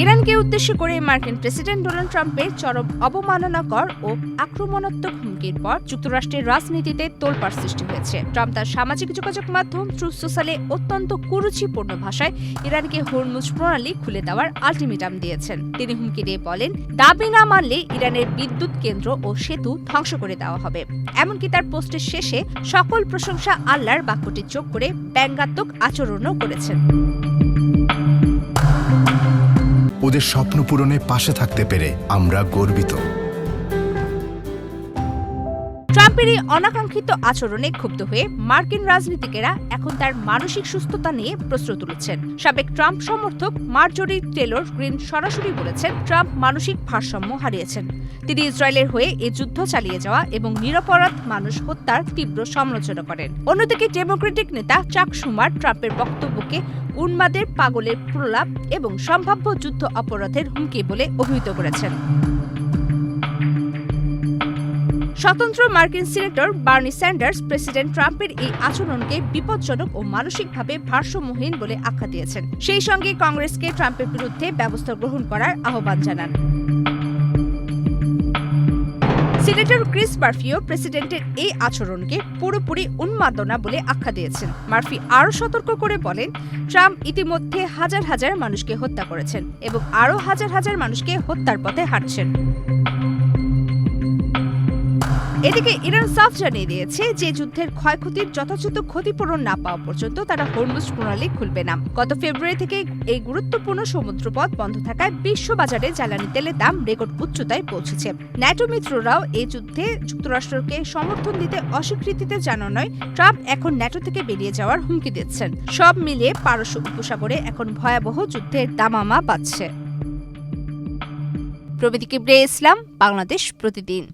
ইরানকে উদ্দেশ্য করে মার্কিন প্রেসিডেন্ট ডোনাল্ড ট্রাম্পের চরম অবমাননাকর ও আক্রমণাত্মক হুমকির পর যুক্তরাষ্ট্রের রাজনীতিতে তোলপাড় সৃষ্টি হয়েছে। ট্রাম্প তার সামাজিক যোগাযোগ মাধ্যম ট্রুথ সোশ্যালে অত্যন্ত কুরুচিপূর্ণ ভাষায় ইরানকে হরমুজ প্রণালী খুলে দেওয়ার আলটিমেটাম দিয়েছেন। তিনি হুমকি দিয়ে বলেন, দাবি না মানলে ইরানের বিদ্যুৎ কেন্দ্র ও সেতু ধ্বংস করে দেওয়া হবে। এমনকি তার পোস্টের শেষে সকল প্রশংসা আল্লাহর বাক্যটি যোগ করে ব্যঙ্গাত্মক আচরণও করেছেন। ওদের স্বপ্ন পূরণে পাশে থাকতে পেরে আমরা গর্বিত। ট্রাম্পের এই অনাকাঙ্ক্ষিত আচরণে ক্ষুব্ধ হয়ে মার্কিন রাজনীতিকেরা এখন তার মানসিক সুস্থতা নিয়ে প্রশ্ন তুলেছেন। সাবেক ট্রাম্প সমর্থক মার্জরি টেলর গ্রিন সরাসরি বলেছেন, ট্রাম্প মানসিক ভারসাম্য হারিয়েছেন। তিনি ইসরায়েলের হয়ে এই যুদ্ধ চালিয়ে যাওয়া এবং নিরপরাধ মানুষ হত্যার তীব্র সমালোচনা করেন। অন্যদিকে ডেমোক্রেটিক নেতা চাক শুমার ট্রাম্পের বক্তব্যকে উন্মাদের, পাগলের প্রলাপ এবং সম্ভাব্য যুদ্ধ অপরাধের হুমকি বলে অভিহিত করেছেন। স্বতন্ত্র মার্কিন সিনেটর বার্নি স্যান্ডার্স প্রেসিডেন্ট ট্রাম্পের এই আচরণকে বিপজ্জনক ও মানসিকভাবে ভারসাম্যহীন বলে আখ্যা দিয়েছেন। সেই সঙ্গে কংগ্রেসকে ট্রাম্পের বিরুদ্ধে ব্যবস্থা গ্রহণ করার আহ্বান জানান। সিনেটর ক্রিস মার্ফিও প্রেসিডেন্টের এই আচরণকে পুরোপুরি উন্মাদনা বলে আখ্যা দিয়েছেন। মার্ফি আরও সতর্ক করে বলেন, ট্রাম্প ইতিমধ্যে হাজার হাজার মানুষকে হত্যা করেছেন এবং আরও হাজার হাজার মানুষকে হত্যার পথে হাঁটছেন। এদিকে ইরান সাফ জানিয়ে দিয়েছে যে যুদ্ধের ক্ষয়ক্ষতির যথাযথ ক্ষতিপূরণ না পাওয়া পর্যন্ত তারা হরমুজ প্রণালী খুলবে না। গত ফেব্রুয়ারি থেকে এই গুরুত্বপূর্ণ সমুদ্রপথ বন্ধ থাকায় বিশ্ববাজারে জ্বালানি তেলের দাম রেকর্ড উচ্চতায় পৌঁছেছে। ন্যাটো মিত্ররাও এই যুদ্ধে যুক্তরাষ্ট্রকে সমর্থন দিতে অস্বীকৃতিতে জানানোয় ট্রাম্প এখন ন্যাটো থেকে বেরিয়ে যাওয়ার হুমকি দিচ্ছেন। সব মিলিয়ে পারস্য উপসাগরে এখন ভয়াবহ যুদ্ধের দামামা বাজছে। প্রবীতি কিবরিয়া ইসলাম, বাংলাদেশ প্রতিদিন।